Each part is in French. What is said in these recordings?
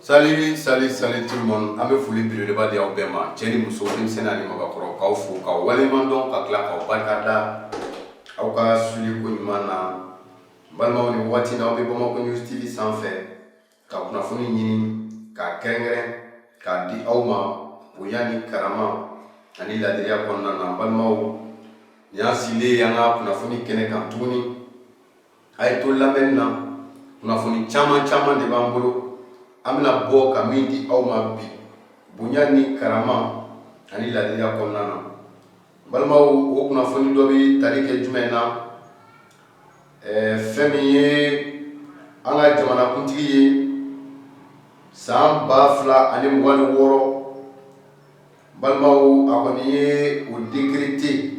Salut tout le monde. Ame fuli bilo de ba dia obema. Cheni muso nim senani magakoro ka fu ka wale mandon ka kla ka barkada. Au ka suli ko nyumana. Balma woni wati na obe boma ko news TV sans fait. Ka kuna funi nyini ka kengre ka di awma uyani karama ani la dia konna na balma wo ya sile yanga kuna funi kene kan tuni. Ay to lamenna kuna funi chama de bambolo. Amina bo kamindi au mabi bunyani karama ani la dia konnana balma o kuna foni dobi tarike jumena femiye anga jamana kuntigi samba fla ani mwani woro balma o akoniye o décréter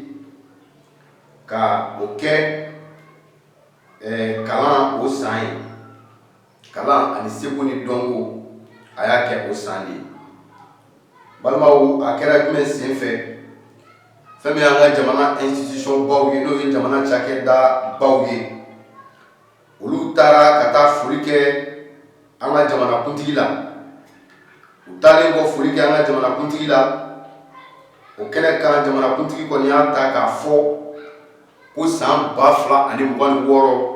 ka oke kalan o sai kala ani segoni dongo aya ke o sandi balmawo akera jume senfe fami anga jamana institution bawye no ye jamana chake da bawye olu tara kata furike anga jamana kuntigila utale go furike anga jamana kuntigila o kene kan jamana kuntigi ko ni ata ka fo ko sam bafla ani mbani woro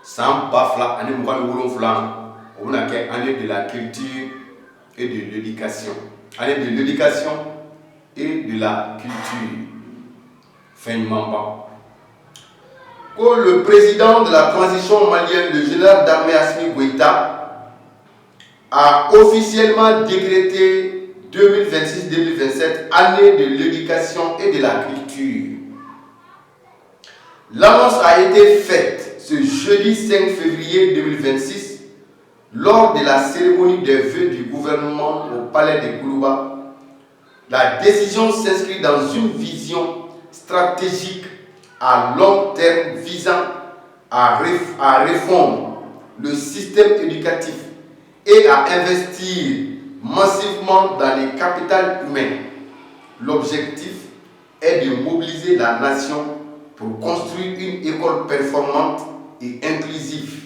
sans bafla ani mbani wolonfla on a qu'à année de la culture et de l'éducation. Année de l'éducation et de la culture. Fin mamba. Quand le président de la transition malienne, le général d'armée Assimi Goïta, a officiellement décrété 2026-2027 année de l'éducation et de la culture. L'annonce a été faite ce jeudi 5 février 2026 lors de la cérémonie des vœux du gouvernement au palais de Koulouba. La décision s'inscrit dans une vision stratégique à long terme visant à refondre le système éducatif et à investir massivement dans les capitales humaines. L'objectif est de mobiliser la nation pour construire une école performante et inclusive,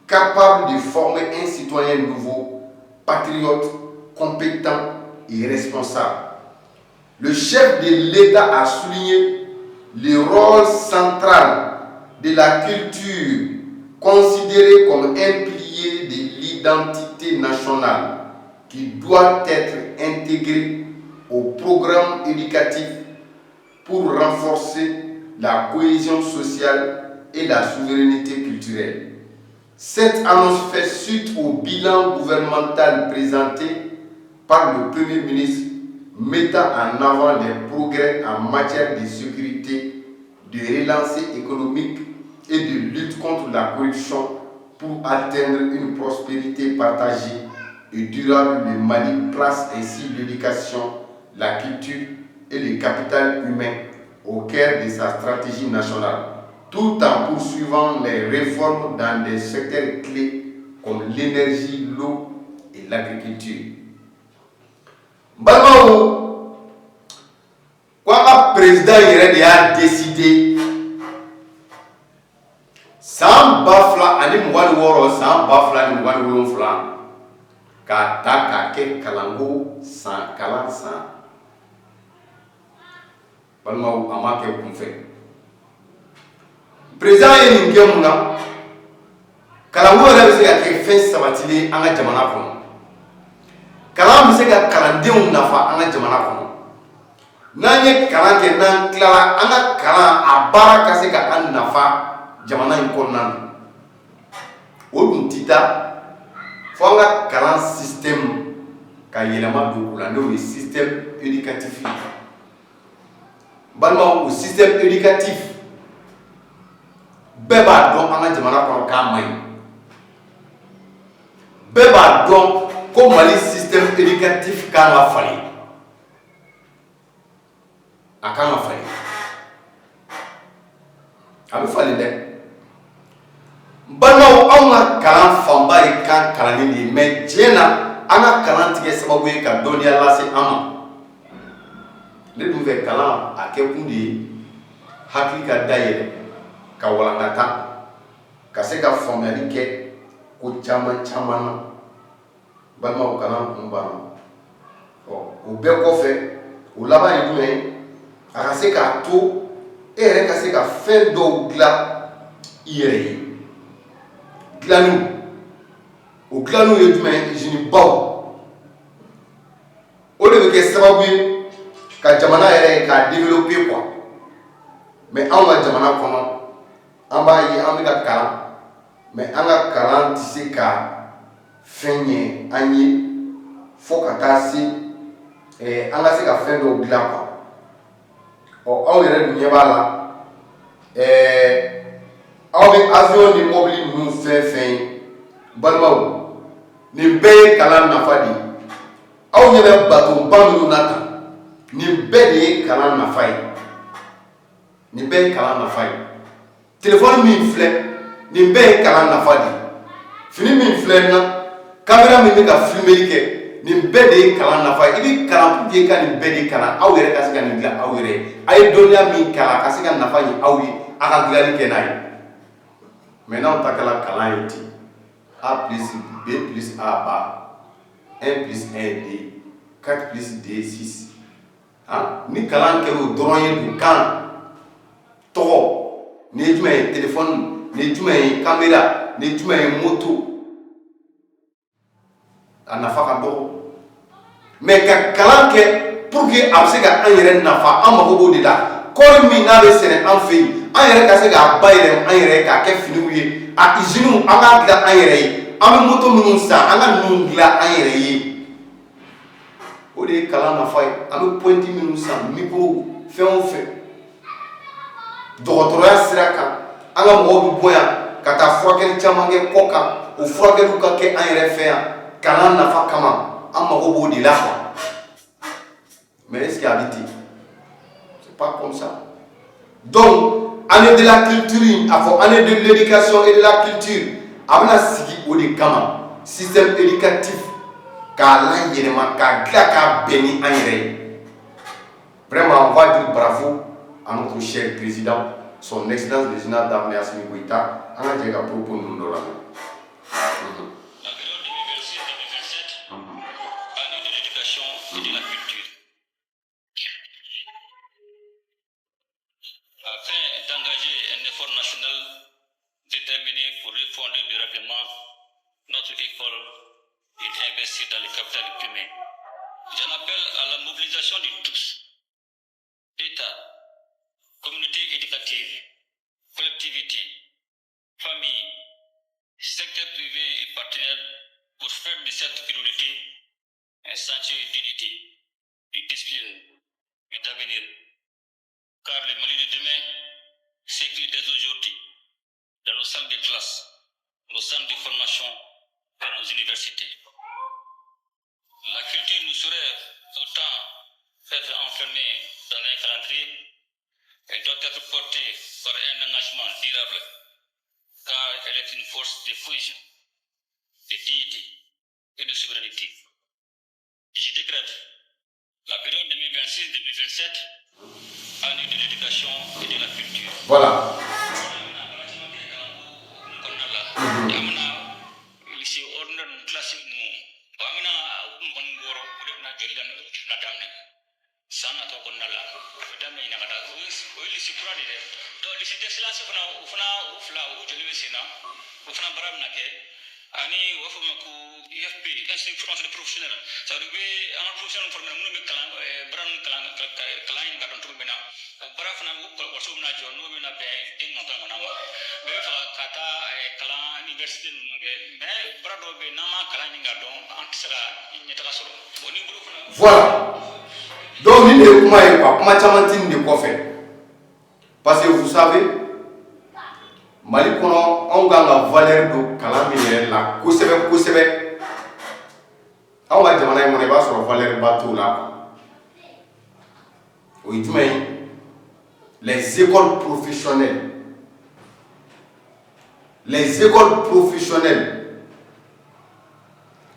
capable de former un citoyen nouveau, patriote, compétent et responsable. Le chef de l'État a souligné le rôle central de la culture, considérée comme un pilier de l'identité nationale, qui doit être intégré au programme éducatif pour renforcer la cohésion sociale et la souveraineté culturelle. Cette annonce fait suite au bilan gouvernemental présenté par le Premier ministre mettant en avant les progrès en matière de sécurité, de relance économique et de lutte contre la corruption pour atteindre une prospérité partagée et durable. Le Mali place ainsi l'éducation, la culture et le capital humain au cœur de sa stratégie nationale, tout en poursuivant les réformes dans des secteurs clés comme l'énergie, l'eau et l'agriculture. Balmao, quoi président a décidé sans bafla ani mwani woro sans bafla ani mwani wolonfla ka ta ka ke kalango sans kalan sans balmao amake kumfe président ye ninge muna kalango re se ka ke fen sabatile anga jamana kono kalan bi se ka kalandenw nafa anga jamana kono nanye kalan ke nan klara anga kalan a bara ka se ka an nafa jamana in konna o dun tita fo anga kalan système ka yelema do kula no système éducatif balma au système éducatif beba don anga jamana kono ka may beba don ko Mali système éducatif ka nga fali akanga fali abi fali de balma anga kalan fambari kan kalani mais jena anga kalan tige sababu ka doniya lase ama le dun fɛ kalan a kɛ kun de ye hakili ka dayɛlɛ ka walankata ka se ka faamuyali kɛ ko caman na balima o kalan kun banna o bɛɛ kɔfɛ o laban ye jumɛn ye a ka se k'a to e yɛrɛ ka se ka fɛn dɔw dilan i yɛrɛ ye dilanniw o dilanniw ye jumɛn ye usine baw o de bɛ kɛ sababu ye ka jamana yɛrɛ k'a développer quoi mais anw ka jamana kɔnɔ an b'a ye an bɛ ka kalan mais an ka kalan tɛ se ka fɛn ɲɛ an ye fo ka taa se an ka se ka fɛn dɔw dilan quoi aw yɛrɛ dun ɲɛ b'a la aw bɛ avion ni mobili ninnu fɛn fɛn ye balimaw nin bɛɛ ye kalan nafa de ye aw ɲɛ bɛ bateauba minnu na tan nin bɛɛ de ye kalan nafa ye nin bɛɛ ye kalan nafa ye téléphone min filɛ nin bɛɛ ye kalan nafa de ye fini min filɛ na caméra min bɛ ka filmeli kɛ nin bɛɛ de ye kalan nafa ye i bɛ kalan pour que ka nin bɛɛ de kalan aw yɛrɛ ka se ka nin dilan aw yɛrɛ ye a ye dɔnniya min kalan a ka se ka nafa ɲɛ aw ye a ka dilanni kɛ n'a ye mais n'aw ta kɛla kalan ye ten A plus B plus A ba 1 plus 1 D 4 plus D 6 ni kalan kɛra o dɔrɔn ye dun kan tɔgɔ nin ye jumɛn ye téléphone nin ye jumɛn ye caméra nin ye jumɛn ye moto a nafa ka dɔgɔ mais ka kalan kɛ pour que a bɛ se ka an yɛrɛ nafa an mago b'o de la kɔɔri min n'a bɛ sɛnɛ an fɛ yen an yɛrɛ ka se k'a bayɛlɛma an yɛrɛ ye k'a kɛ finiw ye a usines an k'a dilan an yɛrɛ ye an bɛ moto minnu san an ka ninnu dilan an yɛrɛ ye o de ye kalan nafa ye an bɛ pointi minnu san micro fɛn o fɛn dɔgɔtɔrɔya sira kan an ka mɔgɔw bɛ bɔ yan ka taa furakɛli caman kɛ kɔ kan o furakɛliw ka kɛ an yɛrɛ fɛ yan kalan nafa kama an mago b'o de la quoi mais est-ce qu'il y a habité c'est pas comme ça donc année de la culture a fɔ année de l'éducation et de la culture a bɛna sigi o de kama système éducatif k'a layɛlɛma k'a dilan k'a bɛn ni an yɛrɛ ye vraiment on va dire bravo à notre cher président son excellence le général d'armée Assimi Goïta an ka jɛ ka propos ninnu dɔ lamɛn. Afin d'engager un effort national déterminé pour refonder durablement notre école et d'investir dans le capital humain. J'en appelle à la mobilisation de tous, État, communauté éducative, collectivité, famille, secteur privé et partenaires pour faire de cette priorité un sentier d'unité, de discipline et d'avenir. Car le Mali de demain s'écrit dès aujourd'hui dans nos salles de classe, nos centres de formation et nos universités. La culture nous serait autant être enfermée dans un calendrier. Elle doit être portée par un engagement durable, car elle est une force de cohésion, de dignité et de souveraineté. Je décrète la période 2026-2027 année de l'éducation et de la culture. Voilà. ani wafo mako IFP institut formation professionnel ça veut dire en professionnel formé mun be kalan bran kalan ka don to bena bara fana ko so na jo no bena be en non ta na ma be fa kata kalan université mais bara do be na ma kalan nga don antsara nyeta ka soro oni buru fana voilà donc ni ne kuma ye quoi kuma caman ti de kɔfɛ parce que vous savez Mali kɔnɔ anw kan ka valeur don kalan min yɛrɛ la kosɛbɛ kosɛbɛ anw ka jamana in kɔnɔ i b'a sɔrɔ valeur ba t'o la o ye jumɛn ye les écoles professionnelles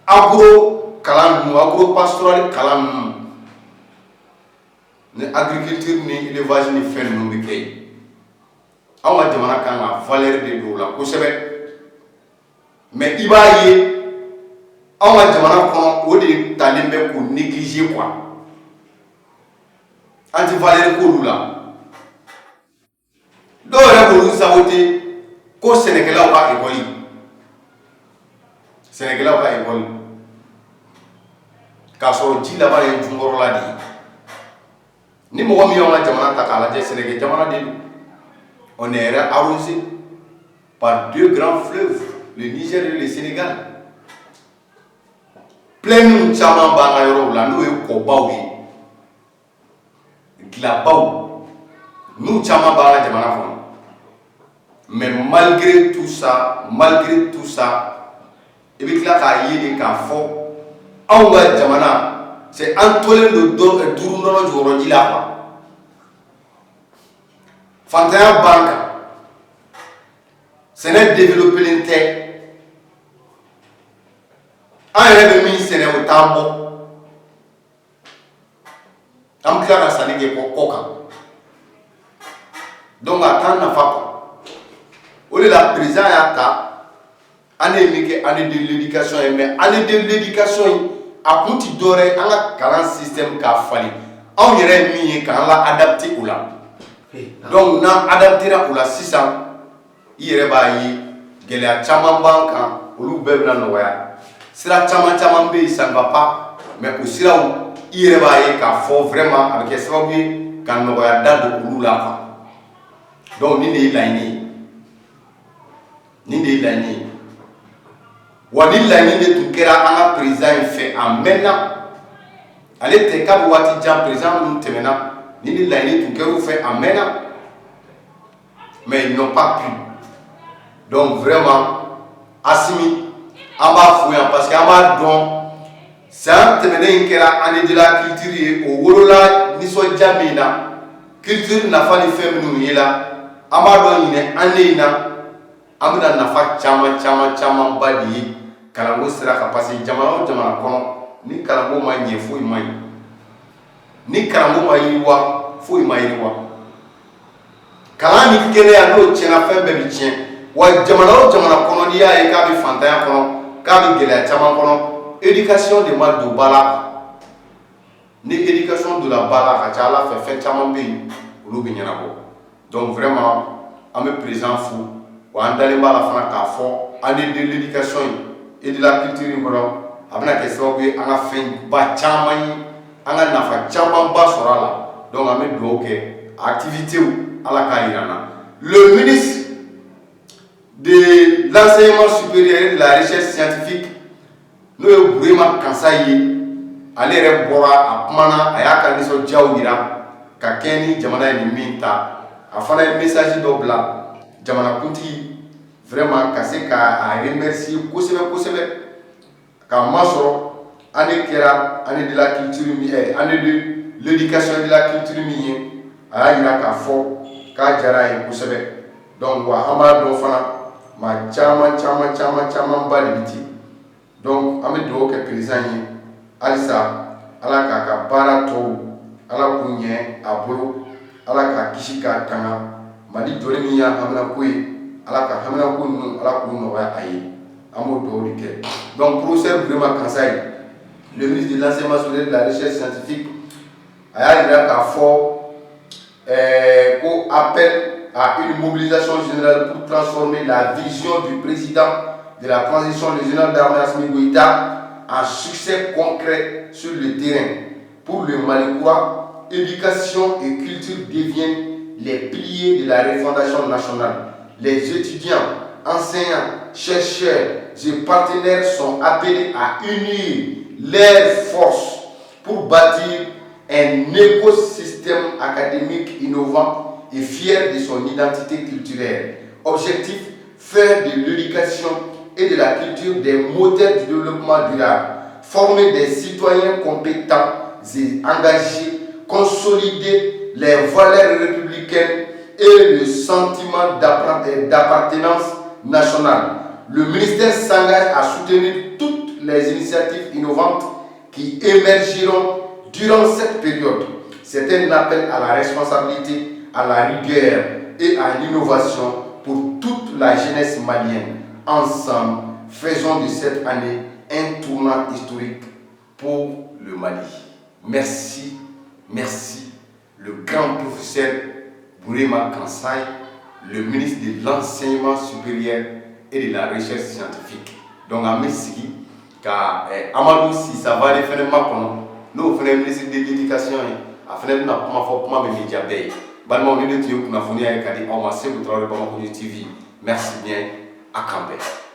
agro kalan ninnu agro pastoral kalan ninnu ni agriculture ni élevage ni fɛn ninnu bɛ kɛ yen anw ka jamana kan ka valeur de don o la kosɛbɛ mais i b'a ye On va demander au de talembe pour négliger quoi. Anti-valeur pour là. Donc, on va saboter qu'au Sénégal, on va évoluer. Sénégal, on va évoluer. Car on dit là-bas, il y a un jour là. Ni moi, on a demandé à Sénégal, on est arrosé par deux grands fleuves, le Niger et le Sénégal. Plein de chaman bangayoro là, nous sommes kobaoui, glabao, nous chaman bangayoro. Mais malgré tout ça, et puis là, quand il y a des cas forts, on va jamana, c'est Antoine de Tournon du Rodi là. Fantaya Banque, c'est n'est développé l'intérêt. Un élève ministre n'est au tambour. On clair à salir pour coca. Donc, attends, n'a pas. Au lieu de la prison, année de l'éducation, mais année de l'éducation, à côté d'oré, on a un système qui a fallu. On irait mis quand on l'a adapté ou là. Donc, on a adapté là pour la 600. Il y a des chaman banque, ou le noya. Si la chaman ça ne va pas, mais aussi là où il y a vraiment avec ce qu'on noya dans le là. Donc, ni des lignes. Wani l'année de tout cas à un président fait en maintenant. Allez, t'es qu'à voir déjà président nous maintenant. Ni l'année tout cas fait en maintenant. Mais ils n'ont pas pu. Donc vraiment, Assimi, en bas fouillant parce qu'en bas donc, c'est un témoignage qui est année de la culture au Wolola, ni soit jamais là. Culture n'a pas les femmes nous y là. En bas donc il est année là. Amina nafa chama badi kalango sera ka passer jamana kono ni kalango ma nye fo imai ni kalango ma yiwa fo imai yiwa kalani kene ya no chena fembe bi chien wa jamana kono ni ya e ka bi fantaya kono ka bi gele chama kono éducation de mal do bala ni éducation de la bala ka chala fait chama bi ulubi nyana ko donc vraiment ame présent fou on d'aller voir la fin à fond, année de l'éducation et de la culture, on a fait un bâtiment, on a fait un bâtiment, donc on a mis activité à la carrière. Le ministre de l'enseignement supérieur et de la recherche scientifique, nous avons vraiment conseillé aller voir à Pmana, à Yakaniso Djaoudira, Kakeni, Jamana et Minta, afin un message double. Jamana Kunti vraiment cassé à remercier Kosebe ka masoro année de la culture année de l'éducation et de la culture minière a ira ka fo ka jara e Kosebe donc wa amado fana ma chama balibiti donc amedo ke président yi alisa ala ka barato ala kunye abolo ala ka kishika tanga Mali Doremia Hamna Koui, Alaka Hamna Koun, Alakoun Noya Aïe, Amodo Rike. Donc, professeur Brema Kansai, le ministre de l'enseignement supérieur de la recherche scientifique, a dit qu'à fort, appel à une mobilisation générale pour transformer la vision du président de la transition régionale d'Armée Assimi Goïta en succès concret sur le terrain. Pour le Malikois, éducation et culture deviennent les piliers de la refondation nationale. Les étudiants, enseignants, chercheurs et partenaires sont appelés à unir leurs forces pour bâtir un écosystème académique innovant et fier de son identité culturelle. Objectif, faire de l'éducation et de la culture des moteurs du développement durable, former des citoyens compétents et engagés, consolider les valeurs républicaines et le sentiment d'appartenance nationale. Le ministère s'engage à soutenir toutes les initiatives innovantes qui émergeront durant cette période. C'est un appel à la responsabilité, à la rigueur et à l'innovation pour toute la jeunesse malienne. Ensemble, faisons de cette année un tournant historique pour le Mali. Merci, merci, le grand professeur Bourema Kansai, le ministre de l'Enseignement supérieur et de la Recherche scientifique. Donc, à Messi, car Amadou, si ça va aller faire le map, nous faisons le ministre de l'Éducation, à faire le map, pour me média bay. Balmo, nous devons nous fournir avec Adi, on va se retrouver dans TV. Merci bien, à Campbell.